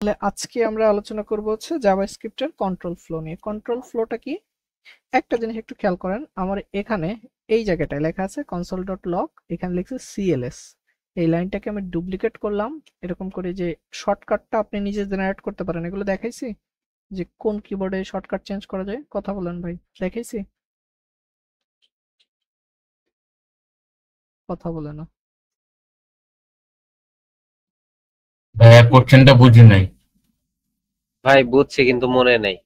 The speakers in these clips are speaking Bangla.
তাহলে আজকে আমরা আলোচনা করব হচ্ছে জাভাস্ক্রিপ্টের কন্ট্রোল ফ্লো নিয়ে। কন্ট্রোল ফ্লোটা কি? একটা জিনিস একটু খেয়াল করেন, আমার এখানে এই জায়গাটায় লেখা আছে console.log, এখানে লিখছে cls। এই লাইনটাকে আমি ডুপ্লিকেট করলাম, এরকম করে যে শর্টকাটটা আপনি নিজে জেনারেট করতে পারেন, এগুলো দেখাইছি যে কোন কিবোর্ডে শর্টকাট চেঞ্জ করা যায়। কথা বলেন ভাই, দেখাইছি? কথা বলে না। ভাইয়া কোশ্চেনটা বুঝি নাই। ভাই বুঝছি কিন্তু মনে নেই।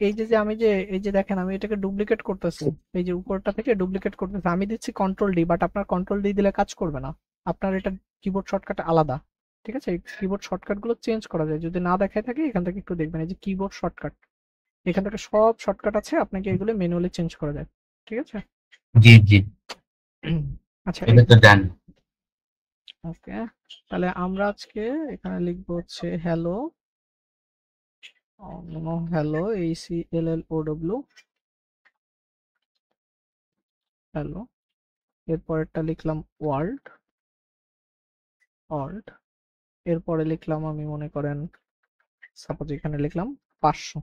এই যে যে আমি যে এই যে দেখেন, আমি এটাকে ডুপ্লিকেট করতেছি, এই যে উপরটা থেকে ডুপ্লিকেট করতেছি, আমি দিচ্ছি কন্ট্রোল ডি, বাট আপনার কন্ট্রোল ডি দিলে কাজ করবে না। আপনার এটা কিবোর্ড শর্টকাট আলাদা, ঠিক আছে? এই কিবোর্ড শর্টকাট গুলো চেঞ্জ করা যায়, যদি না দেখায় থাকে এখান থেকে একটু দেখবেন, এই যে কিবোর্ড শর্টকাট, এখান থেকে সব শর্টকাট আছে, আপনাকে এগুলো ম্যানুয়ালি চেঞ্জ করা যায়, ঠিক আছে? জি জি, আচ্ছা, এটা তো জানি। ওকে, তাহলে আমরা আজকে এখানে লিখবো হচ্ছে হ্যালো, হ্যালো, HELLO, হ্যালো। এরপরেরটা লিখলাম ওয়ার্ল্ড, ওয়ার্ল্ড। এরপরে লিখলাম আমি, মনে করেন সাপোজ এখানে লিখলাম 500।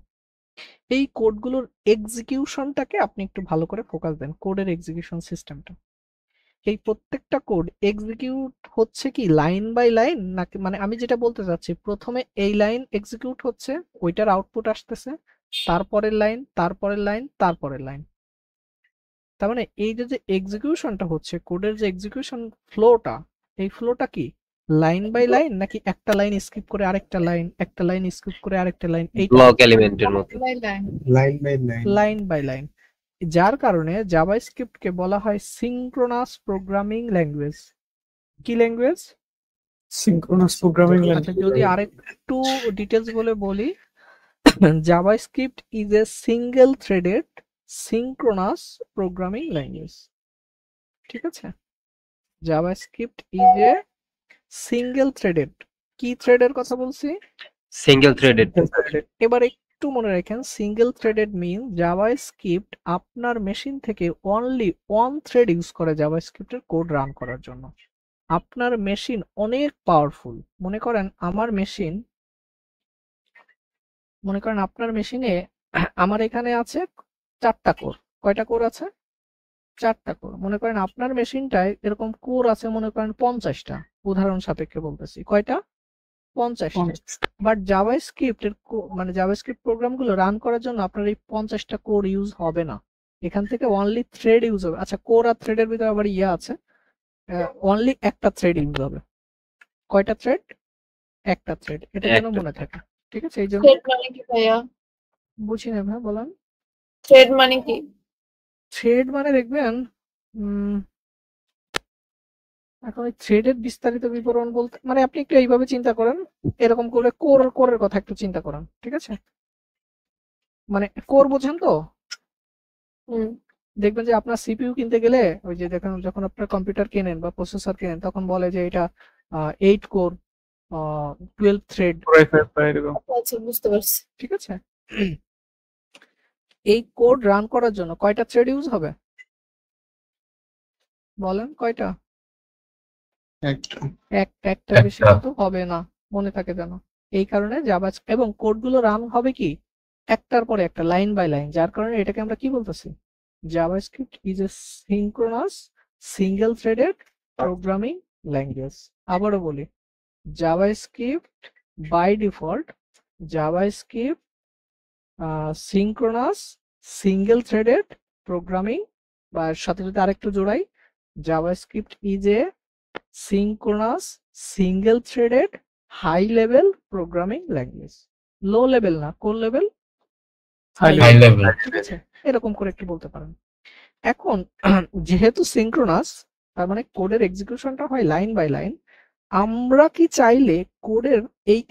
এই কোডগুলোর এক্সিকিউশনটাকে আপনি একটু ভালো করে ফোকাস দেন, কোডের এক্সিকিউশন সিস্টেমটা। এই প্রত্যেকটা কোড এক্সিকিউট হচ্ছে কি লাইন বাই লাইন, নাকি মানে আমি যেটা বলতে চাচ্ছি, প্রথমে এই লাইন এক্সিকিউট হচ্ছে, ওইটার আউটপুট আসতেছে, তারপরের লাইন, তারপরের লাইন, তারপরের লাইন। তার মানে এই যে যে এক্সিকিউশনটা হচ্ছে, কোডের যে এক্সিকিউশন ফ্লোটা, এই ফ্লোটা কি লাইন বাই লাইন, নাকি একটা লাইন স্কিপ করে আরেকটা লাইন, একটা লাইন স্কিপ করে আরেকটা লাইন, এইটা ব্লক এলিমেন্টের মতো। Line by line. Line by line. যার কারণে জাভাস্ক্রিপ্টকে বলা হয় সিঙ্ক্রোনাস প্রোগ্রামিং ল্যাঙ্গুয়েজ। কি ল্যাঙ্গুয়েজ? সিঙ্ক্রোনাস প্রোগ্রামিং আচ্ছা, ল্যাঙ্গুয়েজ। যদি আরেকটু ডিটেলস বলে বলি, JavaScript is a single threaded synchronous programming language, ঠিক আছে? JavaScript is a single threaded, কি থ্রেডের কথা বলছি? Single threaded. এবার একটু মনে রাখেন, সিঙ্গেল থ্রেডেড মিন জাভাস্ক্রিপ্ট আপনার মেশিন থেকে অনলি ওয়ান থ্রেড ইউজ করে জাভাস্ক্রিপ্টের কোড রান করার জন্য। আপনার মেশিন অনেক পাওয়ারফুল, মনে করেন আমার মেশিন, মনে করেন আপনার মেশিনে আমার এখানে আছে 4টা কোর। কয়টা কোর আছে? 4টা কোর। মনে করেন আপনার মেশিনটায় এরকম কোর আছে মনে করেন 50টা, উদাহরণ সাপেক্ষে বলতেছি। কয়টা? 50টা। বাট জাভাস্ক্রিপ্ট এর মানে জাভাস্ক্রিপ্ট প্রোগ্রামগুলো রান করার জন্য আপনার এই 50টা কোর ইউজ হবে না, এখান থেকে অনলি থ্রেড ইউজ হবে। আচ্ছা, কোর আর থ্রেডের ভিতরে আবার ইয়ে আছে, অনলি একটা থ্রেড ইউজ হবে। কয়টা থ্রেড? একটা থ্রেড। এটা যেন মনে থাকে, ঠিক আছে? এই জন্য থ্রেড মানে কি ভাইয়া? বুঝি না ভাই, বলেন। থ্রেড মানে কি? থ্রেড মানে দেখবেন, এখন এই থ্রেডের বিস্তারিত বিবরণ বলতে মানে আপনি একটু এইভাবে চিন্তা করেন, এরকম করে কোরের কথা একটু চিন্তা করেন, ঠিক আছে? মানে কোর বোঝেন তো? হুম। দেখবেন যে আপনার সিপিইউ কিনতে গেলে, ওই যে দেখেন যখন আপনার কম্পিউটার কেনেন বা প্রসেসর কেনেন, তখন বলে যে এটা 8 কোর 12 থ্রেড, আচ্ছা, বুঝতে পারছি। ঠিক আছে? এই কোড রান করার জন্য কয়টা থ্রেড ইউজ হবে বলেন? কয়টা? একটা বেশি কিন্তু হবে না, মনে থাকে যেন। এই কারণে জাভা এবং কোডগুলো রান হবে কি একটার পরে একটা, লাইন বাই লাইন। যার কারণে এটাকে আমরা কি বলতেছি? JavaScript is a synchronous single threaded programming language. আবারও বলি, JavaScript by default, JavaScript synchronous single threaded programming, বা সাথে যদি আরেকটু জোড়াই, JavaScript is a synchronous single threaded high level programming language. Low level না, কোন লেভেল? High level. ঠিক আছে, এরকম করে একটু বলতে পারেন। এখন যেহেতু সিঙ্ক্রোনাস, তার মানে কোডের এক্সিকিউশনটা হয় লাইন বাই লাইন। আমরা কি চাইলে কোডের এই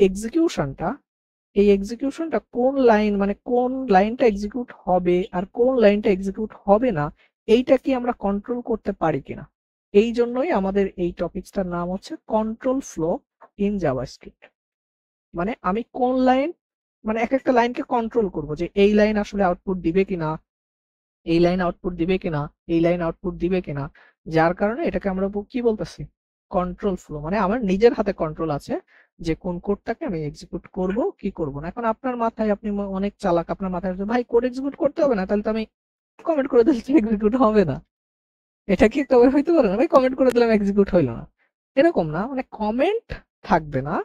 এক্সিকিউশনটা কোন লাইন, মানে কোন লাইনটা এক্সিকিউট হবে আর কোন লাইনটা এক্সিকিউট হবে না, এইটা কি আমরা কন্ট্রোল করতে পারি কিনা? এই জন্যই আমাদের এই টপিকসটার নাম হচ্ছে কন্ট্রোল ফ্লো ইন জাভাস্ক্রিপ্ট। মানে আমি কোন লাইন, মানে এক একটা লাইনকে কন্ট্রোল করব যে এই লাইন আসলে আউটপুট দিবে কিনা, এই লাইন আউটপুট দিবে কিনা, এই লাইন আউটপুট দিবে কিনা। যার কারণে এটাকে আমরা কি বলতেছি? কন্ট্রোল ফ্লো, মানে আমার নিজের হাতে কন্ট্রোল আছে যে কোন কোডটাকে আমি এক্সিকিউট করব কি করব না। এখন আপনার মাথায়, আপনি অনেক চালাক, আপনার মাথায় আসবে, ভাই কোড এক্সিকিউট করতে হবে না, তাহলে তো আমি কমেন্ট করে দিলে এক্সিকিউট হবে না। এটা কি একটা ওয়ে হইতে পারে না ভাই, কমেন্ট করে দিলাম এক্সিকিউট হইলো না। এরকম না, মানে কমেন্ট থাকবে না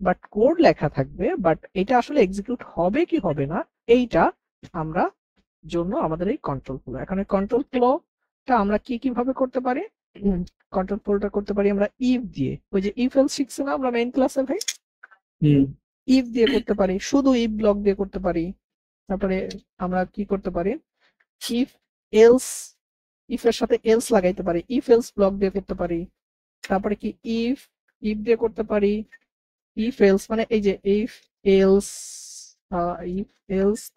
বাট কোড লেখা থাকবে, বাট এটা আসলে এক্সিকিউট হবে কি হবে না এইটা আমরা জন্য আমাদের এই কন্ট্রোল ফ্লো। এখন এই কন্ট্রোল ফ্লোটা আমরা কি কিভাবে করতে পারি? কন্ট্রোল ফ্লোটা করতে পারি আমরা ইফ দিয়ে, ওই যে ইফ এলস শিখছি না আমরা মেইন ক্লাসে ভাই, ইফ দিয়ে করতে পারি, শুধু ইফ ব্লক দিয়ে করতে পারি। তারপরে আমরা কি করতে পারি, ইফ এলস, ইফ এর সাথে এলস লাগাইতে পারি, ইফ এলস ব্লক দিয়ে করতে পারি। তারপরে কি ইফ দিয়ে করতে পারি, ইফ এলস মানে এই যে ইফ এলস,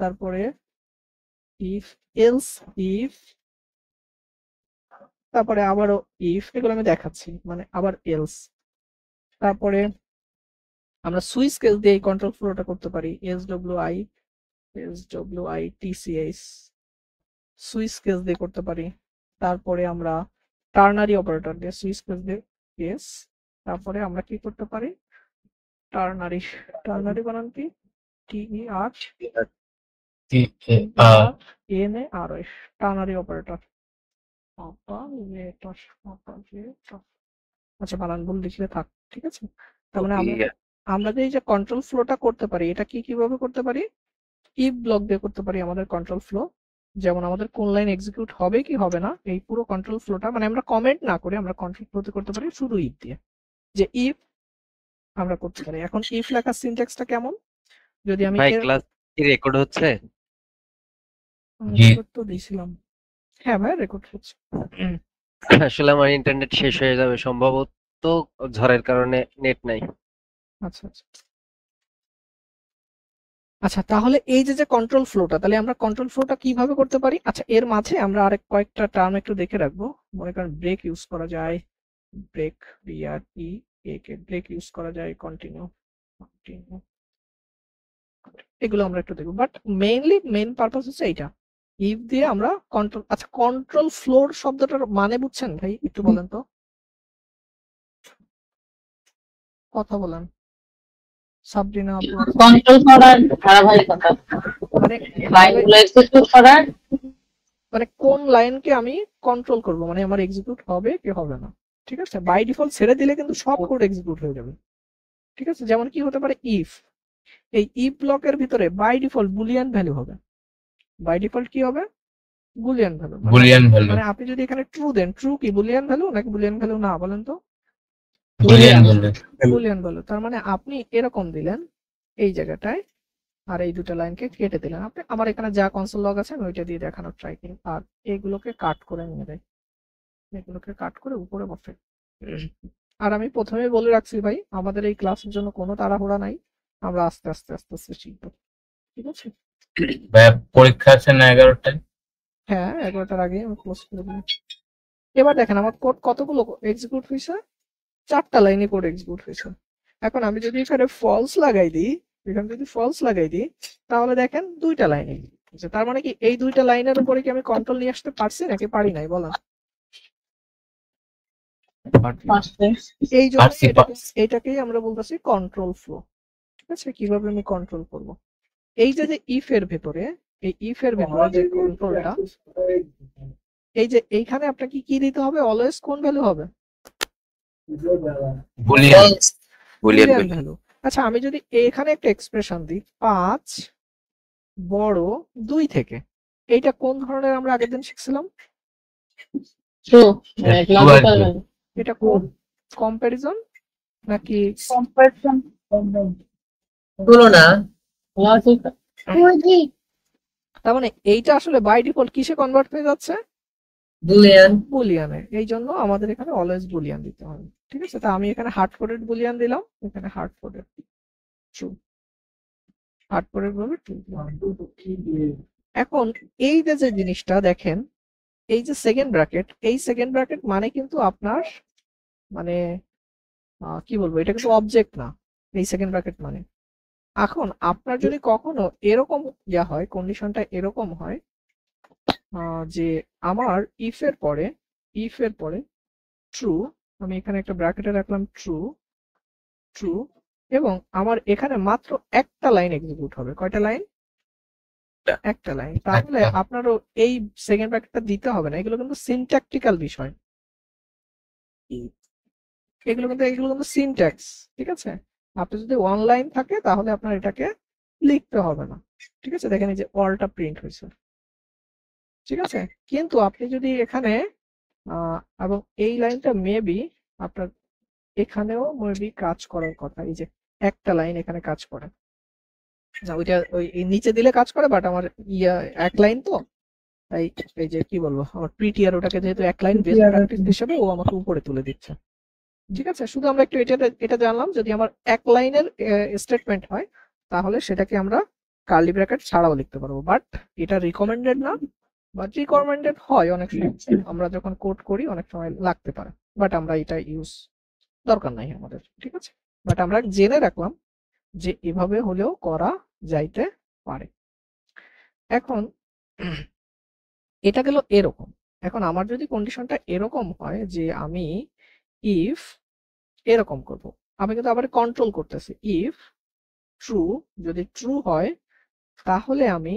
তারপরে ইফ এলস ইফ, তারপরে আবারও ইফ, এগুলো আমি দেখাচ্ছি, মানে আবার এলস। তারপরে আমরা সুইচ কেস দিয়ে কন্ট্রোল ফ্লোটা করতে পারি, SWI সুইচ কেস দিয়ে করতে পারি। তারপরে আমরা টার্নারি অপারেটর দিয়ে সুইচ কেস দিয়ে কেস, তারপরে আমরা কি করতে পারি, টার্নারি বানান কি, TER NARS, টার্নারি অপারেটর। আচ্ছা বানান ভুল লিখলে থাক, ঠিক আছে। তার মানে আমরা যে এই যে কন্ট্রোল ফ্লোটা করতে পারি, এটা কি কিভাবে করতে পারি, ইফ ব্লক দিয়ে করতে পারি আমাদের কন্ট্রোল ফ্লো। যেমন আমাদের কোন লাইন এক্সিকিউট হবে কি হবে না, এই পুরো কন্ট্রোল ফ্লোটা মানে আমরা কমেন্ট না করে আমরা কন্ট্রোল ফ্লোতে করতে পারি শুধু ইফ দিয়ে, যে ইফ আমরা করতে পারি। এখন ইফ লেখার সিনট্যাক্সটা কেমন, যদি আমি ভাই ক্লাস কি রেকর্ড হচ্ছে? জি। রেকর্ড তো দিয়েছিলাম, হ্যাঁ ভাই রেকর্ড হচ্ছে। আসলে আমার ইন্টারনেট শেষ হয়ে যাবে সম্ভবত, ঝড়ের কারণে নেট নাই। আচ্ছা আচ্ছা আচ্ছা, তাহলে এই যে কন্ট্রোল ফ্লোটা, তাহলে আমরা কন্ট্রোল ফ্লোটা কিভাবে করতে পারি? আচ্ছা এর মাঝে আমরা আরেক কয়েকটা টার্ম একটু দেখে রাখবো। মনে করেন ব্রেক ইউজ করা যায়, ব্রেক ব্রেক ইউজ করা যায়, কন্টিনিউ, এগুলো আমরা একটু দেখবো। বাট মেইন পারপাস হচ্ছে এইটা, ইফ দিয়ে আমরা কন্ট্রোল। আচ্ছা কন্ট্রোল ফ্লোর শব্দটার মানে বুঝছেন ভাই, একটু বলেন তো, কথা বলেন সাবরিনা আপু। কন্ট্রোল করার ধারাবাহিকতা, মানে লাইনগুলো এক্সিকিউট করার। মানে কোন লাইনকে আমি কন্ট্রোল করব, মানে আমার এক্সিকিউট হবে কি হবে না, ঠিক আছে। বাই ডিফল্ট ছেড়ে দিলে কিন্তু সব কোড এক্সিকিউট হয়ে যাবে, ঠিক আছে। যেমন কি হতে পারে, ইফ, এই ইফ ব্লকের ভিতরে বাই ডিফল্ট বুলিয়ান ভ্যালু হবে, বাই ডিফল্ট কি হবে, বুলিয়ান ভ্যালু। বুলিয়ান ভ্যালু, মানে আপনি যদি এখানে ট্রু দেন, ট্রু কি বুলিয়ান ভ্যালু নাকি বুলিয়ান ভ্যালু না, বলেন তো। বুলিয়ান ভ্যালু, বুলিয়ান ভ্যালু, তার মানে আপনি এরকম দিলেন এই জায়গাটায়, আর এই দুটো লাইনকে কেটে দিলেন। আপনি আমার এখানে যা কনসোল লগ আছে আমি ওইটা দিয়ে দেখানোর ট্রাই করি, আর এইগুলোকে কাট করে নিয়ে দেয়, এগুলোকে কাট করে উপরে বসে। আর আমি প্রথমে বলে রাখছি ভাই, আমাদের এই ক্লাসের জন্য কোনো তাড়াহুড়া নাই, আমরা আস্তে আস্তে শিখবো, ঠিক আছে। ভাইয়া পরীক্ষা আছে না 11টায়? হ্যাঁ 11টার আগে আমি ক্লোজ করে দিই। এবার দেখেন আমার কোড কতগুলো এক্সিকিউট হয়েছে, 4টা লাইনে কোড এক্সিকিউট হয়েছে। এখন আমি যদি এখানে ফলস লাগাই দিই, তাহলে দেখেন 2টা লাইনে, তার মানে কি এই 2টা লাইনের উপরে কি আমি কন্ট্রোল নিয়ে আসতে পারছি নাকি পারি নাই, বলেন। এই জন্য এটাকেই আমরা বলতেছি কন্ট্রোল ফ্লো, ঠিক আছে। কিভাবে আমি কন্ট্রোল করব, এই যে ইফ এর ভেতরে, এই ইফ এর ভেতরে যে কন্ট্রোলটা, এই যে এইখানে আপনাকে কি দিতে হবে, অলওয়েজ কোন ভ্যালু হবে, বুলিয়ান ভ্যালু। আচ্ছা আমি যদি এখানে একটা এক্সপ্রেশন দিই 5 বড় 2 থেকে, এইটা কোন ধরনের আমরা আগের দিন শিখছিলাম, এটা কোন কম্পারিজন নাকি তুলনা, তার মানে এইটা আসলে বাই ডিফল্ট কিসে কনভার্ট হয়ে যাচ্ছে, বুলিয়ানে। এই জন্য আমাদের এখানে অলওয়েজ বুলিয়ান দিতে হবে, ঠিক আছে। তা আমি এখানে হার্ড কোডেড বুলিয়ান দিলাম, এখানে hard coded true, hard coded ভাবে ট্রু। এখন এই যে জিনিসটা দেখেন, এই যে সেকেন্ড ব্র্যাকেট, এই সেকেন্ড ব্র্যাকেট মানে কিন্তু আপনার মানে কি বলবো, এটা কিন্তু অবজেক্ট না, এই সেকেন্ড ব্র্যাকেট মানে। এখন আপনার যদি কখনো এরকম ইয়া হয়, কন্ডিশনটা এরকম হয় যে আমার ইফ এর পরে ট্রু, আমি এখানে একটা ব্র্যাকেটে রাখলাম ট্রু ট্রু, এবং আমার এখানে মাত্র একটা লাইন এক্সিকিউট হবে। কয়টা লাইন? একটা লাইন। তাহলে একটা। আপনারও এই সেকেন্ড ব্র্যাকেটটা দিতে হবে না। এগুলো কিন্তু সিনট্যাকটিক্যাল বিষয়, এগুলো কিন্তু সিনট্যাক্স, ঠিক আছে? আপনি যদি অনলাইন থাকে তাহলে আপনার এটাকে লিখতে হবে না, ঠিক আছে? দেখেন এই যে অলটা প্রিন্ট হয়েছে, ঠিক আছে? কিন্তু আপনি যদি এখানে এবং এই লাইনটা মেবি আপনার এখানেও মেবি কাজ করার কথা। এই যে একটা লাইন এখানে কাজ করে না, ওইটা ওই নিচে দিলে কাজ করে, বাট আমার এক লাইন তো, তাই এই যে কি বলবো, আমার প্রিটিআর ওটাকে যেহেতু এক লাইন বেস্ট প্র্যাকটিস হিসেবে ও আমাকে উপরে তুলে দিচ্ছে, ঠিক আছে? শুধু আমরা একটু এটা জানলাম, যদি আমার এক লাইনের স্টেটমেন্ট হয় তাহলে সেটাকে আমরা কার্লি ব্র্যাকেট ছাড়াও লিখতে পারবো, বাট এটা রিকমেন্ডেড না, বাট রিকমেন্ডেড হয় অনেক সময়। আমরা যখন কোড করি অনেক সময় লাগতে পারে, বাট আমরা এটা ইউজ দরকার নাই আমাদের, ঠিক আছে? বাট আমরা জেনে রাখলাম যে এভাবে হলেও করা যাইতে পারে। এখন এটা গেল এরকম। এখন আমার যদি কন্ডিশনটা এরকম হয় যে আমি ইফ এরকম করব, আমি কিন্তু আবার কন্ট্রোল করতেছি, ইফ ট্রু, যদি ট্রু হয় তাহলে আমি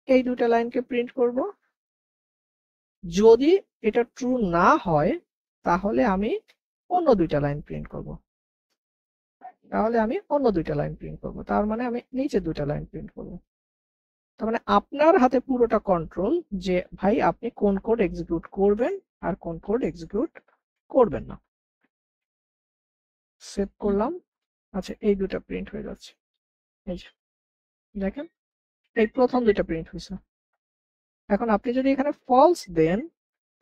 এই দুটা লাইনকে প্রিন্ট করব। যদি এটা ট্রু না হয় তাহলে আমি অন্য দুইটা লাইন প্রিন্ট করব। তার মানে আমি নিচে দুইটা লাইন প্রিন্ট করব। তার মানে আপনার হাতে পুরোটা কন্ট্রোল যে ভাই আপনি কোন কোড এক্সিকিউট করবেন আর কোন কোড এক্সিকিউট করবেন না। সেভ করলাম। আচ্ছা, এই দুটো প্রিন্ট হয়ে যাচ্ছে, এই যে দেখেন এই প্রথম দুইটা প্রিন্ট হয়েছে। এখন আপনি যদি এখানে ফলস দেন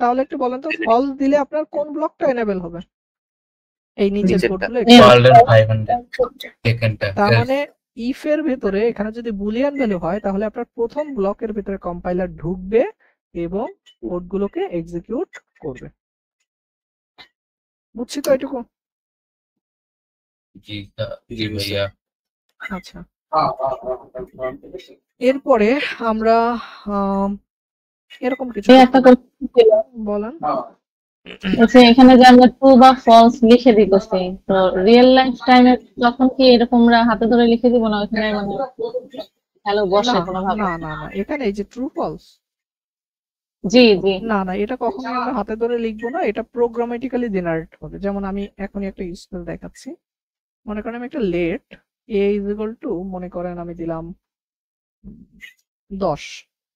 তাহলে একটু বলেন তো, ফলস দিলে আপনার কোন ব্লকটা এনেবল হবে? এই নিচের কোডগুলো। 500 সেকেন্ডটা। তার মানে ইফ এর ভেতরে এখানে যদি বুলিয়ান ভ্যালু হয় তাহলে আপনার প্রথম ব্লকের ভেতরে কম্পাইলার ঢুকবে এবং কোডগুলোকে এক্সিকিউট করবে। বুঝছি তো এটুকু? জি জি ভাইয়া। আচ্ছা, এরপরে আমরা এরকম কিছু একটা question ছিল। বলেন। যে এখানে যে আমরা ট্রু বা ফলস লিখে দিতেছি, তো রিয়েল লাইফ টাইমে তখন কি এরকম আমরা হাতে ধরে লিখে দিব না? ওখানে মানে হ্যালো বসে না কোনোভাবে? না না না, এখানে এই যে ট্রু ফলস, জি জি। না না, এটা কখনোই আমরা হাতে ধরে লিখবো না, এটা প্রোগ্রামেটিক্যালি জেনারেট হবে। যেমন আমি এখনই একটা ইউজফুল দেখাচ্ছি। মনে করেন আমি একটা let a is equal to, মনে করেন আমি দিলাম 10,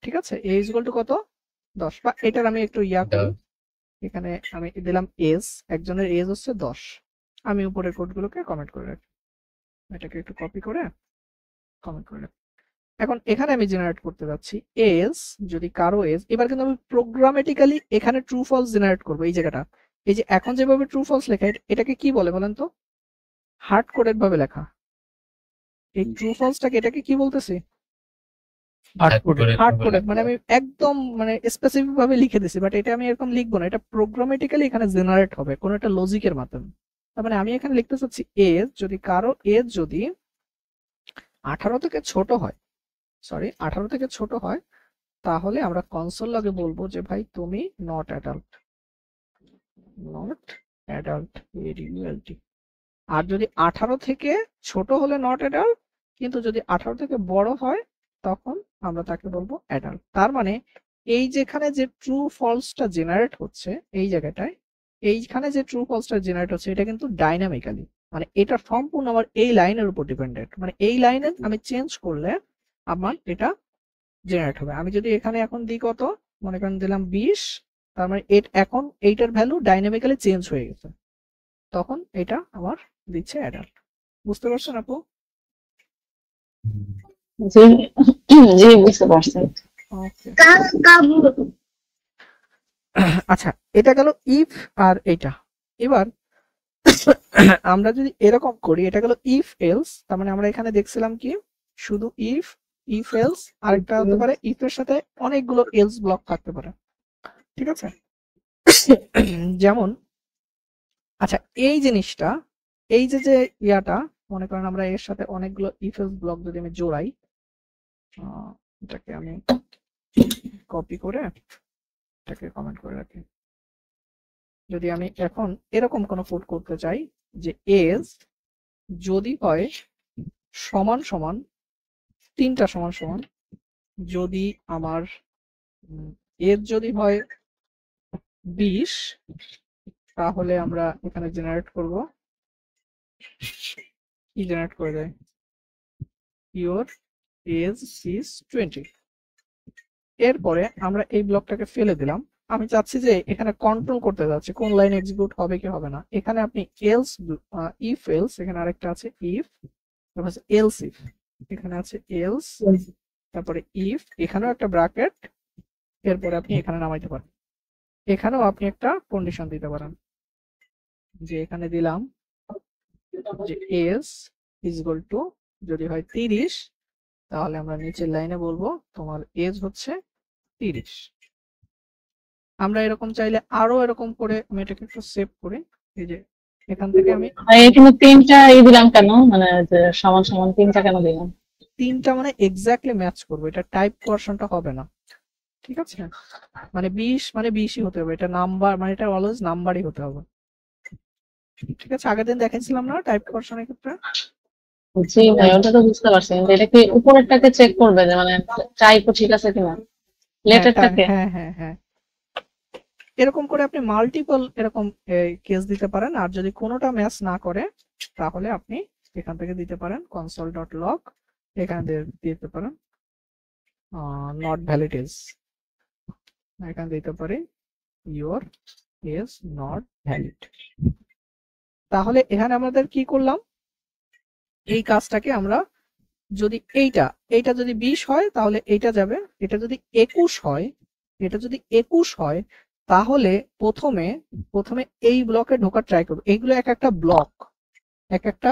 ঠিক আছে? এ ইজ ইকুয়াল টু কত? 10, বা এটার আমি একটু করি, এখানে আমি দিলাম এজ, একজনের এজ হচ্ছে 10। আমি উপরের কোডগুলোকে কমেন্ট করে রাখি, এটাকে একটু কপি করে কমেন্ট করে রাখি। এখন এখানে আমি জেনারেট করতে যাচ্ছি এজ, যদি কারো এজ, এবার কিন্তু আমি প্রোগ্রামেটিক্যালি এখানে ট্রু ফলস জেনারেট করবো। এই জায়গাটা, এই যে এখন যেভাবে ট্রু ফলস লেখা, এটাকে কি বলে বলেন তো? হার্ড কোডেড ভাবে লেখা। এই ট্রু ফলসটাকে এটাকে কি বলতেছি? Hard coded. মানে আমি একদম মানে স্পেসিফিক ভাবে লিখে দিছি, বাট এটা আমি এরকম লিখবো না, এটা প্রোগ্রামেটিক্যালি এখানে জেনারেট হবে কোন একটা লজিকের মাধ্যমে। তার মানে আমি এখানে লিখতে চাচ্ছি এজ, যদি কারো এজ যদি 18 থেকে ছোট হয়, 18 থেকে ছোট হয়, তাহলে আমরা কনসোল লগে বলবো যে ভাই তুমি নট অ্যাডাল্ট, ADULT। আর যদি 18 থেকে ছোট হলে নট অ্যাডাল্ট, কিন্তু যদি 18 থেকে বড় হয় তখন আমরা তাকে বলবো অ্যাডাল্ট। তার মানে এই যেখানে যে ট্রু ফলসটা জেনারেট হচ্ছে, এই জায়গাটায় এইখানে যে ট্রু ফলসটা জেনারেট হচ্ছে, এটা কিন্তু ডাইনামিক্যালি, মানে এটা সম্পূর্ণ আমার এই লাইনের উপর ডিপেন্ডেন্ট। মানে এই লাইনে আমি চেঞ্জ করলে আমার এটা জেনারেট হবে। আমি যদি এখানে এখন দিই কত, মনে করেন দিলাম 20, তার মানে এখন এইটার ভ্যালু ডাইনামিক্যালি চেঞ্জ হয়ে গেছে, তখন এটা আমার দিচ্ছে অ্যাডাল্ট। বুঝতে পারছেন আপু? জি জি বুঝতে পারছি। ওকে, আচ্ছা, এটা গেল ইফ আর এটা। এবার আমরা যদি এরকম করি, এটা গেল ইফ এলস, তার মানে আমরা এখানে দেখছিলাম কি শুধু ইফ এলস, আরেকটা হতে পারে ইফ এর সাথে অনেকগুলো এলস ব্লক থাকতে পারে, ঠিক আছে? যেমন আচ্ছা, এই জিনিসটা, এই যে ইয়াটা, মনে করেন আমরা এর সাথে অনেকগুলো ইফ এলস ব্লক যদি আমি জোড়াই, এটাকে আমি কপি করে এটাকে কমেন্ট করে রাখি। যদি আমি এখন এরকম কোনো কোড করতে চাই যে এজ যদি হয় সমান সমান, তিনটা সমান সমান, যদি আমার এজ যদি হয় 20, তাহলে আমরা এখানে জেনারেট করব, কি জেনারেট করে দেয়, ইওর এজ ইজ 20। এরপরে আমরা এই ব্লকটাকে ফেলে দিলাম। আমি চাচ্ছি যে এখানে কন্ট্রোল করতে যাচ্ছি কোন লাইন এক্সিকিউট হবে কি হবে না। এখানে আপনি এলস, ইফ এলস, এখানে আরেকটা আছে ইফ, তারপর আছে এলস ইফ, এখানে আছে এলস, তারপরে ইফ, এখানেও একটা ব্র্যাকেট, এরপরে আপনি এখানে নামাইতে পারেন। এখানেও আপনি একটা কন্ডিশন দিতে পারেন, যে এখানে দিলাম যে এজ ইজ ইকুয়াল টু যদি হয় 30, তাহলে আমরা নিচের লাইনে বলবো তোমার এজ হচ্ছে 30। আমরা এরকম চাইলে আরো এরকম করে আমি এটাকে একটু সেভ করি, এই যে এখান থেকে আমি আর এখানে তিনটা দিলাম কেন, মানে যে সমান সমান তিনটা কেন দিলাম? তিনটা মানে এক্স্যাক্টলি ম্যাচ করবো, এটা টাইপ ভার্সনটা হবে না, ঠিক আছে? মানে 20 মানে 20ই হতে হবে, এটা নাম্বার মানে এটা অলওয়েজ নাম্বারই হতে হবে, ঠিক আছে? আগের দিন দেখাইছিলাম না টাইপ ভার্সনের ক্ষেত্রে। জি ভাই, ওটা তো বুঝতে পারছি, কিন্তু এটা কি উপরেরটাকে চেক করবে যে মানে টাইপও ঠিক আছে কিনা, লেটারটাকে? হ্যাঁ হ্যাঁ হ্যাঁ, এরকম করে আপনি মাল্টিপল এরকম কেস দিতে পারেন। আর যদি কোনোটা ম্যাচ না করে তাহলে আপনি এখান থেকে দিতে পারেন console.log, এখানে দিতে পারেন নট ভ্যালিড ইজ, এখানে দিতে পারি ইওর ইজ নট ভ্যালিড। তাহলে এখানে আমাদের কি করলাম, এই কাজটাকে আমরা যদি এইটা যদি 20 হয় তাহলে এইটা যাবে, এটা যদি 21 হয়, এটা যদি 21 হয় তাহলে প্রথমে এই ব্লকে ঢোকার ট্রাই করব। এইগুলো এক একটা ব্লক, এক একটা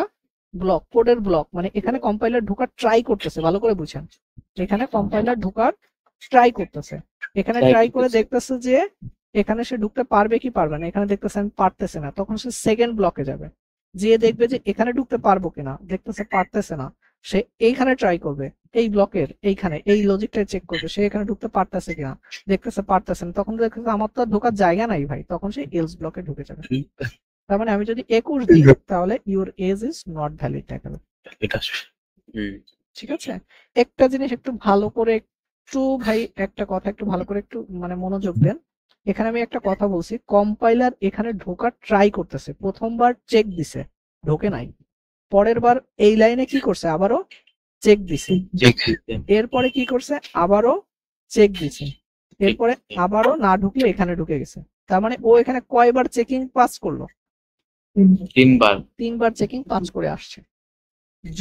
ব্লক, কোডের ব্লক, মানে এখানে কম্পাইলার ঢোকার ট্রাই করতেছে, ভালো করে বুঝেন, এখানে কম্পাইলার ঢোকার ট্রাই করতেছে, এখানে ট্রাই করে দেখতেছে যে এখানে সে ঢুকতে পারবে কি পারবে না, এখানে দেখতেছে আমি পারতেছে না, তখন সে সেকেন্ড ব্লকে যাবে, যে দেখবে যে এখানে ঢুকতে পারবো কিনা, দেখতেছে পারতেছে না, সে এইখানে ট্রাই করবে, এই ব্লকের এইখানে এই লজিকটা চেক করবে, সে এখানে ঢুকতে পারতেছে কিনা, দেখতেছে পারতেছে না, তখন দেখতেছে আমার তো আর ঢোকার জায়গা নাই ভাই, তখন সে এলস ব্লকে ঢুকে যাবে। তার মানে আমি যদি 21 দিই তাহলে your age is not valid দেখাবে, ঠিক আছে? একটা জিনিস একটু ভালো করে একটু ভাই, একটা কথা একটু ভালো করে একটু মানে মনোযোগ দেন। এখানে আমি একটা কথা বলছি, কম্পাইলার এখানে ঢোকার ট্রাই করতেছে, প্রথমবার চেক দিছে ঢোকে নাই, পরের বার এই লাইনে কি করছে আবারও চেক দিছে, এরপরে কি করছে আবারও চেক দিছে, এরপরে আবারও না ঢুকলে এখানে ঢুকে গেছে। তার মানে ও এখানে কয়বার চেকিং পাস করলো, 3বার চেকিং পাস করে আসছে।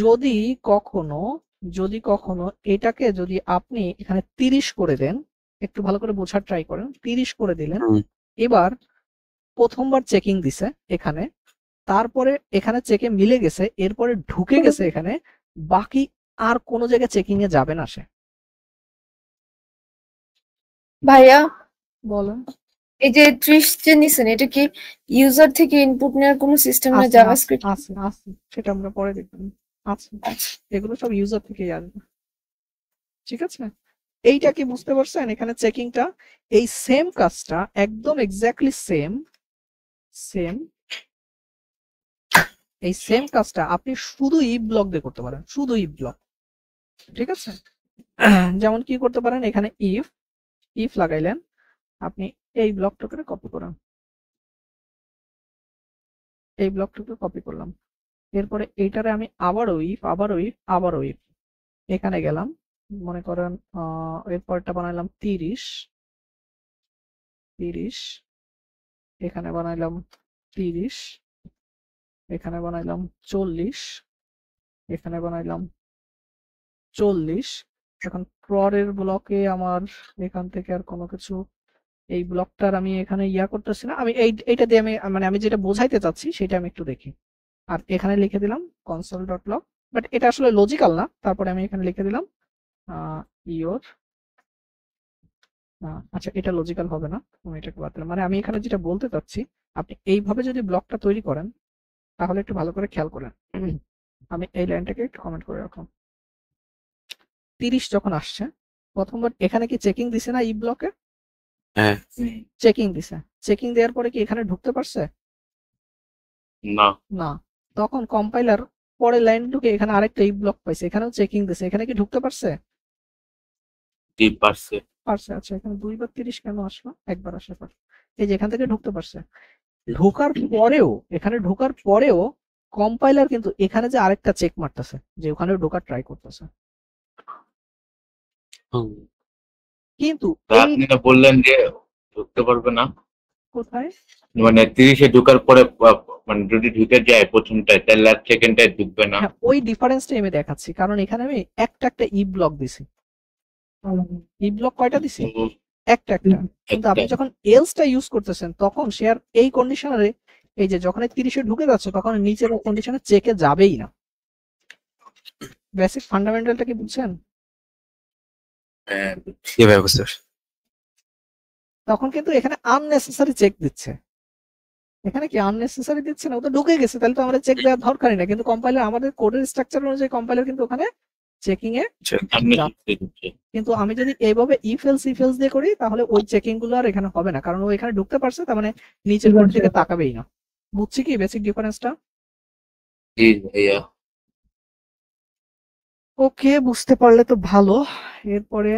যদি কখনো এটাকে যদি আপনি এখানে 30 করে দেন, একটু ভালো করে বোঝার ট্রাই করেন, 30 করে দিলেন, এবার প্রথমবার চেকিং দিছে এখানে, তারপরে এখানে চেকে মিলে গেছে, এরপরে ঢুকে গেছে এখানে, বাকি আর কোনো জায়গায় চেকিং এ যাবে না সে। ভাইয়া বলেন। এই যে 30 যে নিছেন, এটা কি ইউজার থেকে ইনপুট নেওয়ার কোনো সিস্টেম না, আছে জাভাস্ক্রিপ্ট? আছে, সেটা আমরা পরে দেখব। আছে, এগুলো সব ইউজার থেকেই আসবে, ঠিক আছে? এইটা কি বুঝতে পারছেন? এখানে চেকিংটা এই সেম কাজটা একদম এক্স্যাক্টলি সেম এই সেম কাজটা আপনি শুধু ইফ ব্লক দিয়ে করতে পারেন, শুধু ইফ ব্লক, ঠিক আছে? যেমন কি করতে পারেন, এখানে ইফ লাগাইলেন, আপনি এই ব্লকটাকে কপি করেন, এই ব্লকটাকে কপি করলাম, এরপরে এইটারে আমি আবারও ইফ এখানে গেলাম, মনে করেন এরপরটা বানাইলাম 30, এখানে বানাইলাম 30, এখানে বানাইলাম 40, এখানে বানাইলাম 40। এখন পরের ব্লকে আমার এখান থেকে আর কোনো কিছু, এই ব্লকটার আমি এখানে ইয়া করতেছি না, আমি এইটা দিয়ে আমি মানে আমি যেটা বোঝাইতে চাচ্ছি সেটা আমি একটু দেখি। আর এখানে লিখে দিলাম console.log, বাট এটা আসলে লজিক্যাল না, তারপরে আমি এখানে লিখে দিলাম ইওর, আচ্ছা এটা লজিক্যাল হবে না, আমি এটাকে বাদ দিলাম। মানে আমি এখানে যেটা বলতে চাচ্ছি, আপনি এইভাবে যদি ব্লকটা তৈরি করেন তাহলে একটু ভালো করে খেয়াল করেন। আমি এই লাইনটাকে একটু কমেন্ট করে রাখলাম। 30 যখন আসছে, প্রথমবার এখানে কি চেকিং দিছে না ই ব্লকে, হ্যাঁ। চেকিং দিছে, চেকিং দেওয়ার পরে কি এখানে ঢুকতে পারছে? না। না। তখন কম্পাইলার পরের লাইন ঢুকে এখানে আরেকটা ইফ ব্লক পাইছে, এখানেও চেকিং দিছে, এখানে কি ঢুকতে পারছে? জি পারছে। পারছে। আচ্ছা, এখানে 2 বার 30 কেন আসলো? একবার আসার পর এই যে এখান থেকে ঢুকতে পারছে। ঢোকার পরেও, এখানে ঢোকার পরেও কম্পাইলার কিন্তু এখানে যে আরেকটা চেক মারতেছে যে ওখানে ঢোকার ট্রাই করতেছে, কিন্তু এই আপনি না বললেন যে ঢুকতে পারবে না, কোথায় মানে 30-এ ঢোকার পরে মানে যদি ঢুকে যায় প্রথমটায় তাহলে আর সেকেন্ডটায় ঢুকবে না। হ্যাঁ, ওই ডিফারেন্সটা আমি দেখাচ্ছি, কারণ এখানে আমি একটা ই ব্লক দিছি। ই ব্লক কয়টা দিছি? একটা। কিন্তু আপনি যখন এলসটা ইউজ করতেছেন তখন সে আর এই কন্ডিশনারে, এই যে যখন 30-এ ঢুকে যাচ্ছে তখন নিচের কন্ডিশনে চেকে যাবেই না। বেসিক ফান্ডামেন্টালটা কি বুঝছেন? কিভাবে বুঝতে পারছি? তখন কিন্তু এখানে আননেসেসারি চেক দিচ্ছে। এখানে কি আননেসেসারি দিচ্ছে না? ও তো ঢুকে গেছে, তাহলে তো আমাদের চেক দেওয়ার দরকারই না। কিন্তু কম্পাইলার আমাদের কোডের স্ট্রাকচার অনুযায়ী কম্পাইলার কিন্তু ওখানে চেকিং এ, কিন্তু আমি যদি এইভাবে ইফ এলস দিয়ে করি তাহলে ওই চেকিং গুলো আর এখানে হবে না, কারণ ও এখানে ঢুকতে পারছে, তার মানে নিচের কোড থেকে তাকাবেই না। বুঝছি কি বেসিক ডিফারেন্সটা? জি ভাইয়া। ওকে, বুঝতে পারলে তো ভালো। এরপরে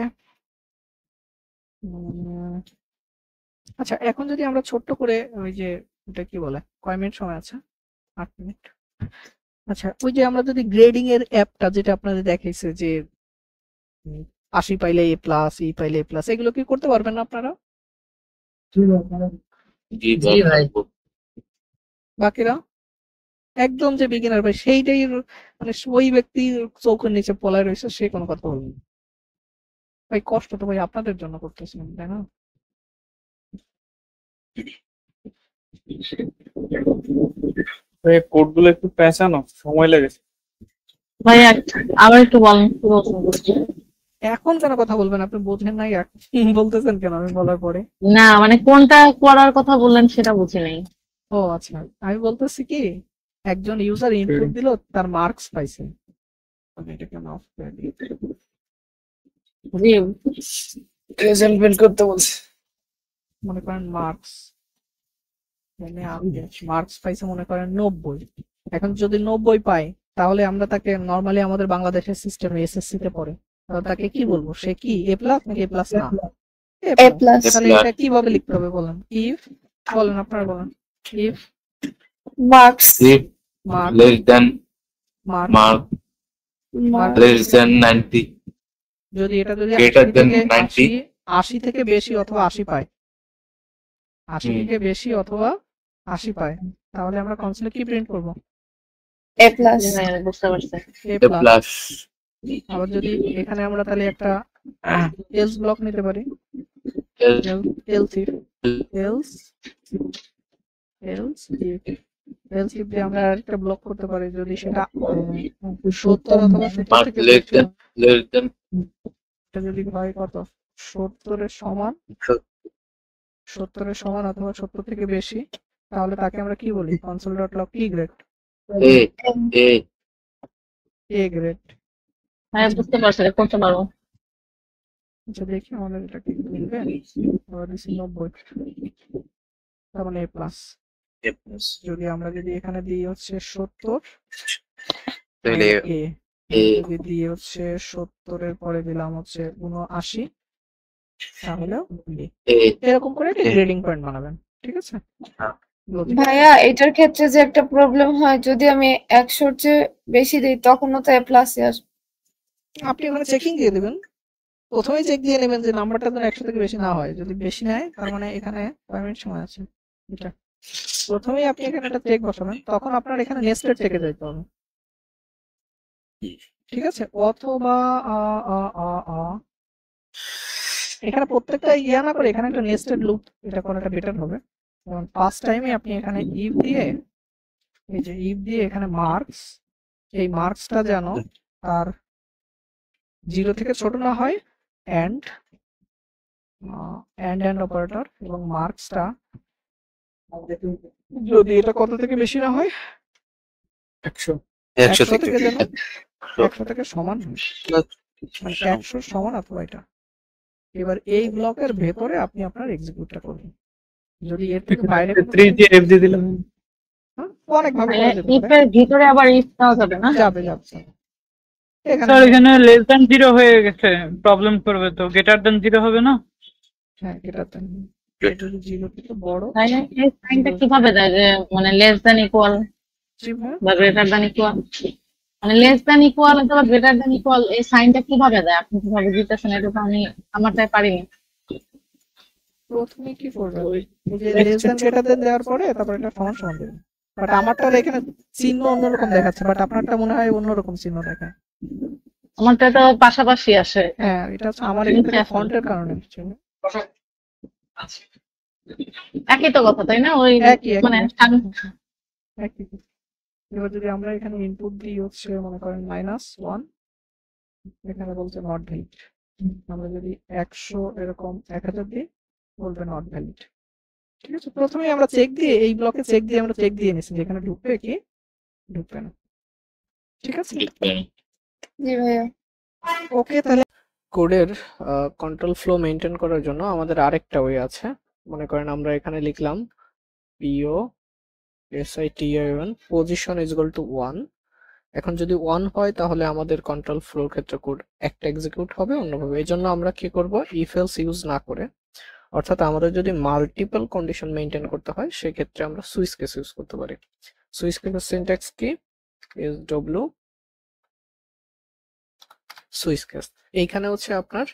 আচ্ছা, এখন যদি আমরা ছোট্ট করে ওই যে এটা কি বলে, কয় মিনিট সময় আছে? 8 মিনিট। আচ্ছা, ওই যে আমরা যদি গ্রেডিং এর অ্যাপটা যেটা আপনাদের দেখাইছে যে 80 পাইলে এ প্লাস, ই পাইলে এ প্লাস, এগুলো কি করতে পারবেন না আপনারা? জি ভাই। বাকিরা একদম যে বিগিনার ভাই সেইটাই, মানে ওই ব্যক্তি চৌকের নিচে পলায় রয়েছে, সে কোনো কথা বলবে না। ভাই কষ্ট তো ভাই আপনাদের জন্য করতেছিলাম, তাই না? কোড গুলো একটু পেঁচানো সময় লেগেছে। ভাই আবার একটু বলেন কি বলছেন? এখন কেন কথা বলবেন? আপনি বোঝেন নাই, এখন বলতেছেন কেন আমি বলার পরে? না মানে কোনটা করার কথা বললেন সেটা বুঝি নাই। ও আচ্ছা, আমি বলতেছি কি, একজন ইউজার ইনপুট দিল, তার মার্কস পাইছে। আমি এটা কেন অফ করে দিই? জি, রেজাল্ট বের করতে বলছে। মনে করেন মার্কস পাইছে মনে করেন 90। এখন যদি 90 পায় তাহলে আমরা তাকে নরমালি আমাদের বাংলাদেশের সিস্টেমে এসএসসি তে পড়ে, তাহলে তাকে কি বলবো? সে কি এ প্লাস নাকি এ প্লাস না? A plus. তাহলে এটা কিভাবে লিখতে হবে বলেন? ইফ, বলেন আপনারা বলেন। If Marks. If mark less than mark mark less than 90, যদি এটা যদি Greater 80 than থেকে 90? 80 থেকে বেশি অথবা 80 পায়, 80 থেকে বেশি অথবা 80 পায়, তাহলে আমরা কনসোলে কি প্রিন্ট করব? A plus. হ্যাঁ, বুঝতে পারছি। এ a প্লাস। plus. আবার যদি এখানে আমরা তাহলে একটা এলস ব্লক নিতে পারি, Else এলস ইফ দিয়ে আমরা একটা ব্লক করতে পারি, যদি সেটা 70 অথবা 70 mark থেকে less বেশি than এটা যদি হয় কত, 70 এর সমান, 70 এর সমান অথবা 70 থেকে বেশি, তাহলে তাকে আমরা কি বলি? console.log কি গ্রেড? a A grade. হ্যাঁ, বুঝতে পারছি, করতে পারবো। আচ্ছা, দেখি আমাদের এটা কি মিলবে। আবার দিছি 90, তার মানে এ প্লাস। A plus। যদি আমরা এখানে দিই হচ্ছে 70, তাহলে এ a যদি দিয়ে হচ্ছে 70 এর পরে দিলাম হচ্ছে 79, তাহলে a এরকম করে একটা গ্রেডিং পয়েন্ট বানাবেন, ঠিক আছে? হ্যাঁ। Logic. ভাইয়া এটার ক্ষেত্রে যে একটা প্রবলেম হয়, যদি আমি 100-র চেয়ে বেশি দিই তখনও তো A plus আসবে। আপনি ওখানে চেকিং দিয়ে দিবেন, প্রথমেই চেক দিয়ে নেবেন যে নাম্বারটা যেন 100 থেকে বেশি না হয়। যদি বেশি নেয় তার মানে এখানে 5 মিনিট সময় আছে। এটা প্রথমেই আপনি এখানে একটা চেক বসাবেন, তখন আপনার এখানে নেস্টেড চেকে যেতে হবে, ঠিক আছে? অথবা এখানে প্রত্যেকটা ইয়া না করে এখানে একটা নেস্টেড লুপ এটা করাটা বেটার হবে। কারণ ফার্স্ট টাইমে আপনি এখানে ইফ দিয়ে, এই যে ইফ দিয়ে এখানে মার্কস, এই মার্কসটা যেন তার 0 থেকে ছোট না হয়, এন্ড অপারেটর, এবং মার্কসটা যদি এটা কত থেকে বেশি না হয়, 100 100 থেকে থেকে যেন 100 থেকে সমান হয়, মানে 100 সমান অথবা এটা এবার এই ব্লকের ভেতরে আপনি আপনার এক্সিকিউটটা করবেন। যদি এর থেকে বাইরে কোনো 3 দিয়ে এফ দিয়ে দিলাম। অনেক ভাবে করা যেতে ইফ পারে। এর ভিতরে আবার ইফ দেওয়া যাবে না? যাবে যাবে। এখানে স্যার এখানে লেস দ্যান 0 হয়ে গেছে, প্রবলেম করবে তো। গ্রেটার দ্যান 0 হবে না? হ্যাঁ এটাতে এটা যদি 0 থেকে বড় তাই না? এই সাইনটা কিভাবে দেয় যে মানে লেস দ্যান ইকুয়াল জি ভাই বা গ্রেটার দ্যান ইকুয়াল, মানে লেস দ্যান ইকুয়াল অথবা গ্রেটার দ্যান ইকুয়াল এই সাইনটা কিভাবে দেয়? আপনি কিভাবে দিতেছেন এটা তো আমি আমারটাই পারিনি। প্রথমে কি করবে ওই যে লেস দ্যান গ্রেটার দ্যান দেওয়ার পরে তারপর এটা সমান সমান দেবে। বাট আমারটা এখানে চিহ্ন অন্যরকম দেখাচ্ছে, বাট আপনারটা মনে হয় অন্যরকম চিহ্ন দেখায়। আমারটা তো পাশাপাশি আসে। হ্যাঁ এটা হচ্ছে আমার এখানে ফন্টের কারণে হচ্ছে। একই তো কথা তাই না? ওই একই মানে একই। এবার যদি আমরা এখানে ইনপুট দিই হচ্ছে মনে করেন -1, এখানে বলছে নট ভ্যালিড। আমরা যদি 100 এরকম 1000 দিই বলবে নট ভ্যালিড। ঠিক আছে, প্রথমেই আমরা চেক দিয়ে এই ব্লকে চেক দিয়ে নিচ্ছি যেখানে ঢুকবে কি ঢুকবে না। ঠিক আছে, জি ভাইয়া। ওকে। তাহলে কোডের কন্ট্রোল ফ্লো মেইনটেইন করার জন্য আমাদের আরেকটা ওয়ে আছে। মনে করেন আমরা এখানে লিখলাম POSITION position is equal two 1। এখন যদি 1 হয় তাহলে আমাদের কন্ট্রোল ফ্লোর ক্ষেত্রে কোড একটা এক্সিকিউট হবে অন্যভাবে। এই জন্য আমরা কি করব, ইফ এলস ইউজ না করে, অর্থাৎ আমাদের যদি মাল্টিপল কন্ডিশন মেইনটেইন করতে হয় সেক্ষেত্রে আমরা সুইচ কেস ইউজ করতে পারি। সুইচ কেসের সিনট্যাক্স কি, SW সুইচ কেস। এইখানে হচ্ছে আপনার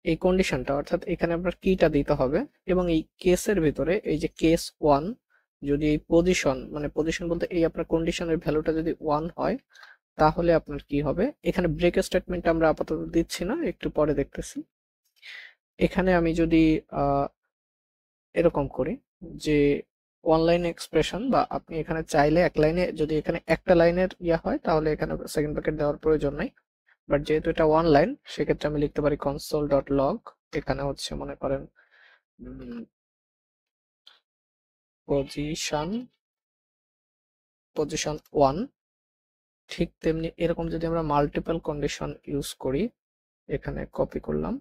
এই কন্ডিশনটা, অর্থাৎ এখানে আপনার কিটা দিতে হবে এবং এই কেসের ভিতরে এই যে কেস 1 যদি এই পজিশন, মানে পজিশন বলতে এই আপনার কন্ডিশনের ভ্যালুটা যদি 1 হয় তাহলে আপনার কি হবে। এখানে ব্রেক স্টেটমেন্ট আমরা আপাতত দিচ্ছি না, একটু পরে দেখতেছি। এখানে আমি যদি এরকম করি যে অনলাইন এক্সপ্রেশন, বা আপনি এখানে চাইলে এক লাইনে, যদি এখানে একটা লাইনের ইয়া হয় তাহলে এখানে সেকেন্ড ব্র্যাকেট দেওয়ার প্রয়োজন নাই। বাট যেহেতু এটা ওয়ান লাইন সেক্ষেত্রে আমি লিখতে পারি console.log। এখানে হচ্ছে মনে করেন পজিশন 1। ঠিক তেমনি এরকম যদি আমরা মাল্টিপল কন্ডিশন ইউজ করি, এখানে কপি করলাম,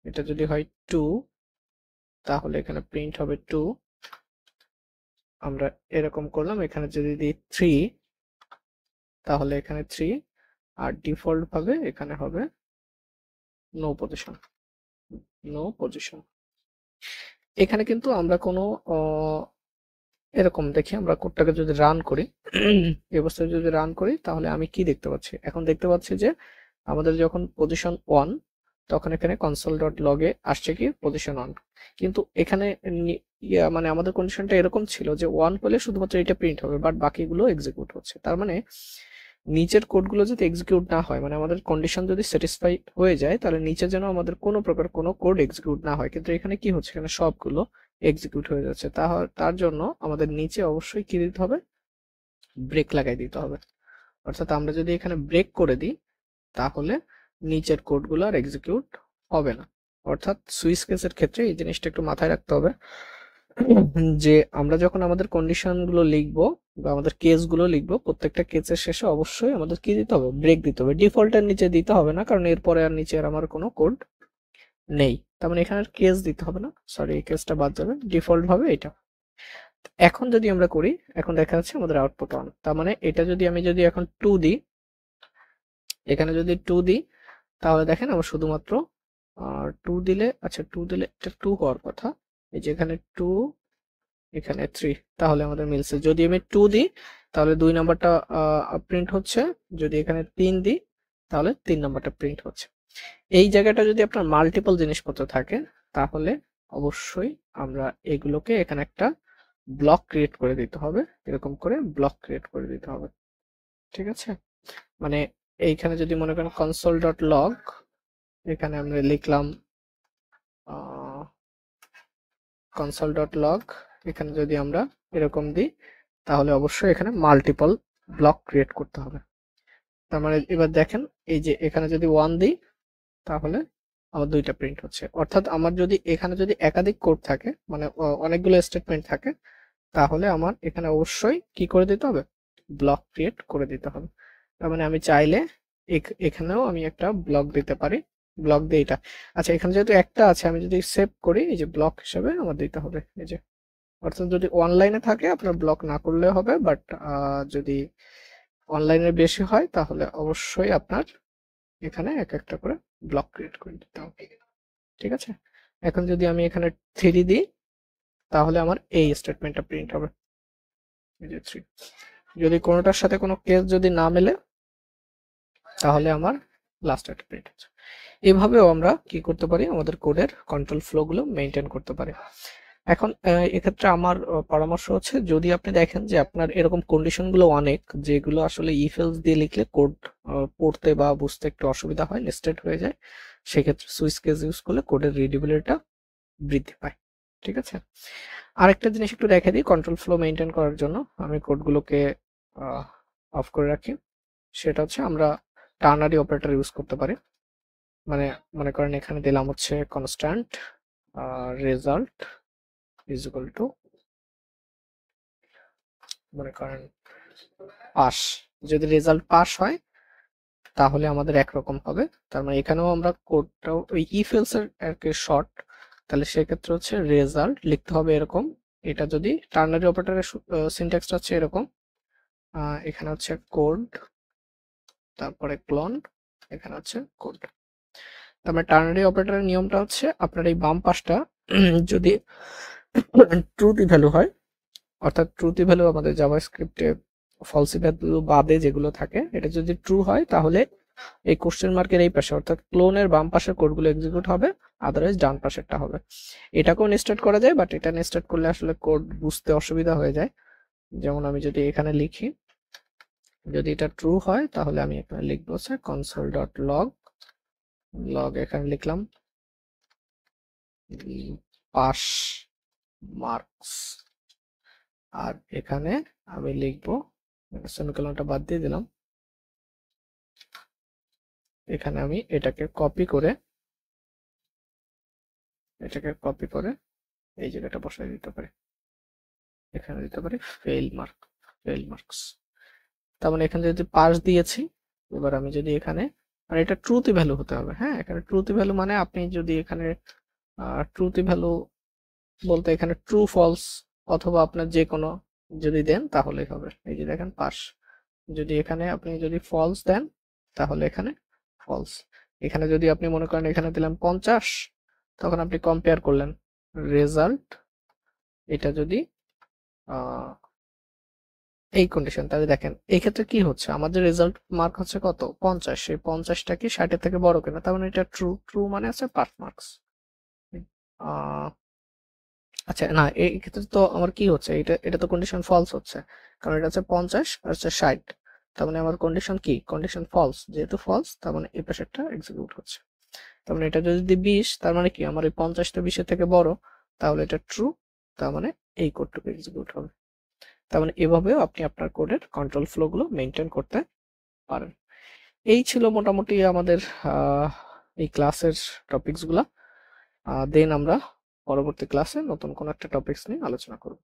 এটা যদি হয় 2 তাহলে এখানে প্রিন্ট হবে 2। আমরা এরকম করলাম, এখানে যদি দিই 3 তাহলে এখানে 3, আর ডিফল্ট ভাবে এখানে হবে নো পজিশন। এখানে কিন্তু আমরা কোনো এরকম দেখি, আমরা কোডটাকে যদি রান করি, এই অবস্থায় যদি রান করি তাহলে আমি কি দেখতে পাচ্ছি, এখন দেখতে পাচ্ছি যে আমাদের যখন পজিশন 1 তখন এখানে console.log এ আসছে কি পজিশন 1। কিন্তু এখানে মানে আমাদের কন্ডিশনটা এরকম ছিল যে 1 হলে শুধুমাত্র এটা প্রিন্ট হবে, বাট বাকিগুলো এক্সিকিউট হচ্ছে। তার মানে নিচের কোডগুলো যদি এক্সিকিউট না হয়, মানে আমাদের কন্ডিশন যদি স্যাটিসফাই হয়ে যায় তাহলে নিচে যেন আমাদের কোনো প্রকার কোনো কোড এক্সিকিউট না হয়। কিন্তু এখানে কি হচ্ছে, এখানে সবগুলো এক্সিকিউট হয়ে যাচ্ছে। তার জন্য আমাদের নিচে অবশ্যই কি দিতে হবে, ব্রেক লাগাই দিতে হবে। অর্থাৎ আমরা যদি এখানে ব্রেক করে দিই তাহলে নিচের কোডগুলো আর এক্সিকিউট হবে না। অর্থাৎ সুইচ কেসের ক্ষেত্রে এই জিনিসটা একটু মাথায় রাখতে হবে যে আমরা যখন আমাদের কন্ডিশনগুলো লিখবো বা আমাদের কেসগুলো লিখবো, প্রত্যেকটা কেসের শেষে অবশ্যই আমাদের কি দিতে হবে, ব্রেক দিতে হবে। ডিফল্টের নিচে দিতে হবে না, কারণ এরপরে আর নিচে আর আমার কোনো কোড নেই। তার মানে এখানে কেস দিতে হবে না, সরি এই কেসটা বাদ যাবে, ডিফল্ট ভাবে এটা। এখন যদি আমরা করি, এখন দেখা যাচ্ছে আমাদের আউটপুট 1। তার মানে এটা যদি আমি যদি এখন 2 দিই, এখানে যদি 2 দিই তাহলে দেখেন আমার শুধুমাত্র 2 দিলে, আচ্ছা 2 দিলে এটা 2 হওয়ার কথা, এই যে এখানে 2 এখানে 3, তাহলে আমাদের মিলছে। যদি আমি 2 দিই তাহলে 2 নাম্বারটা প্রিন্ট হচ্ছে, যদি এখানে 3 দিই তাহলে 3 নাম্বারটা প্রিন্ট হচ্ছে। এই জায়গাটা যদি আপনার মাল্টিপল জিনিসপত্র থাকে তাহলে অবশ্যই আমরা এগুলোকে এখানে একটা ব্লক ক্রিয়েট করে দিতে হবে, এরকম করে ব্লক ক্রিয়েট করে দিতে হবে। ঠিক আছে, মানে এইখানে যদি মনে করেন console.log, এখানে আমরা লিখলাম console.log, এখানে যদি আমরা এরকম দিই তাহলে অবশ্যই এখানে মাল্টিপল ব্লক ক্রিয়েট করতে হবে। তার মানে এবার দেখেন এই যে এখানে যদি 1 দিই তাহলে আমার 2টা প্রিন্ট হচ্ছে। অর্থাৎ আমার যদি এখানে যদি একাধিক কোড থাকে, মানে অনেকগুলো স্টেটমেন্ট থাকে, তাহলে আমার এখানে অবশ্যই কি করে দিতে হবে, ব্লক ক্রিয়েট করে দিতে হবে। তার মানে আমি চাইলে এখানেও আমি একটা ব্লক দিতে পারি, ব্লক দিয়ে এটা। আচ্ছা এখানে যেহেতু একটা আছে, আমি যদি সেভ করি এই যে ব্লক হিসেবে আমার দিতে হবে এই যে, অর্থাৎ যদি অনলাইনে থাকে আপনার ব্লক না করলে হবে, বাট যদি অনলাইনের বেশি হয় তাহলে অবশ্যই আপনার এখানে এক একটা করে ব্লক ক্রিয়েট করে দিতে হবে। ঠিক আছে, এখন যদি আমি এখানে 3 দিই তাহলে আমার এই স্টেটমেন্টটা প্রিন্ট হবে, এই যে 3। যদি কোনোটার সাথে কোনো কেস যদি না মেলে তাহলে আমার লাস্ট একটা প্রিন্ট হচ্ছে। এভাবেও আমরা কি করতে পারি, আমাদের কোডের কন্ট্রোল ফ্লো গুলো মেনটেন করতে পারি। এখন এক্ষেত্রে আমার পরামর্শ হচ্ছে, যদি আপনি দেখেন যে আপনার এরকম কন্ডিশন গুলো অনেক, যেগুলো আসলে ইফ এলস দিয়ে লিখলে কোড পড়তে বা বুঝতে একটু অসুবিধা হয়, নেস্টেড হয়ে যায়, সেক্ষেত্রে সুইচ কেস ইউজ করলে কোডের রিডেবিলিটিটা বৃদ্ধি পায়। ঠিক আছে, আরেকটা জিনিস একটু দেখে দিই, কন্ট্রোল ফ্লো মেনটেন করার জন্য আমি কোডগুলোকে অফ করে রাখি। সেটা হচ্ছে আমরা টার্নারি অপারেটর ইউজ করতে পারি। মানে মনে করেন এখানে দিলাম হচ্ছে constant result is equal to মনে করেন পাস। যদি রেজাল্ট পাস হয় তাহলে আমাদের একরকম হবে, তার মানে এখানেও আমরা কোডটাও ওই ইফ এলস এর একটা শর্ট, তাহলে সেক্ষেত্রে হচ্ছে রেজাল্ট লিখতে হবে এরকম। এটা যদি টার্নারি অপারেটরের সিনট্যাক্সটা হচ্ছে এরকম, এখানে হচ্ছে কোড, তারপরে ক্লোন, এখানে হচ্ছে কোড। তারপরে টার্নারি অপারেটরের নিয়মটা হচ্ছে আপনার এই বাম পাশটা যদি ট্রুথি ভ্যালু হয়, অর্থাৎ ট্রুথি ভ্যালু আমাদের জাভাস্ক্রিপ্টে ফলসি ভ্যালু বাদে যেগুলো থাকে, এটা যদি ট্রু হয় তাহলে এই কোশ্চেন মার্কের এই পাশে অর্থাৎ ক্লোনের বাম পাশের কোডগুলো এক্সিকিউট হবে, আদারওয়াইজ ডান পাশেরটা হবে। এটাকেও নেস্টেড করা যায়, বাট এটা নেস্টেড করলে আসলে কোড বুঝতে অসুবিধা হয়ে যায়। যেমন আমি যদি এখানে লিখি, যদি এটা ট্রু হয় তাহলে আমি এখানে লিখবো হচ্ছে console.log, লগ এখানে লিখলাম পাস মার্কস, আর এখানে আমি লিখবো সেমিকোলনটা বাদ দিয়ে দিলাম, এখানে আমি এটাকে কপি করে এই জায়গাটা বসাই দিতে পারি, এখানে দিতে পারি ফেল মার্কস। তার মানে এখানে যদি পাস দিয়েছি, এবার আমি যদি এখানে, আর এটা ট্রুথি ভ্যালু হতে হবে। হ্যাঁ, এখানে ট্রুথি ভ্যালু মানে আপনি যদি এখানে ট্রুথি ভ্যালু বলতে এখানে ট্রু ফলস অথবা আপনার যে কোনো যদি দেন তাহলেই হবে। এই যে দেখেন পাস, যদি এখানে আপনি যদি ফলস দেন তাহলে এখানে ফলস। এখানে যদি আপনি মনে করেন এখানে দিলাম 50, তখন আপনি কম্পেয়ার করলেন রেজাল্ট, এটা যদি এই কন্ডিশন, তাহলে দেখেন এই ক্ষেত্রে কি হচ্ছে, আমাদের রেজাল্ট মার্ক হচ্ছে কত 50, সেই 50টা কি 60 এর থেকে বড় কিনা, তার মানে এটা ট্রু মানে আছে পাস মার্কস। আচ্ছা না, এই ক্ষেত্রে তো আমার কি হচ্ছে, এটা তো কন্ডিশন ফলস হচ্ছে, কারণ এটা হচ্ছে 50 আর হচ্ছে 60, তার মানে আমার কন্ডিশন কি, কন্ডিশন ফলস, যেহেতু ফলস তার মানে এই পাশেরটা এক্সিকিউট হচ্ছে। তার মানে এটা যদি 20, তার মানে কি আমার এই 50টা 20 এর থেকে বড়, তাহলে এটা ট্রু, তার মানে এই কোডটুকু এক্সিকিউট হবে। তার মানে এভাবেও আপনি আপনার কোডের কন্ট্রোল ফ্লো গুলো মেনটেন করতে পারেন। এই ছিল মোটামুটি আমাদের এই ক্লাসের টপিকস গুলা। দেন আমরা পরবর্তী ক্লাসে নতুন কোন একটা টপিকস নিয়ে আলোচনা করব।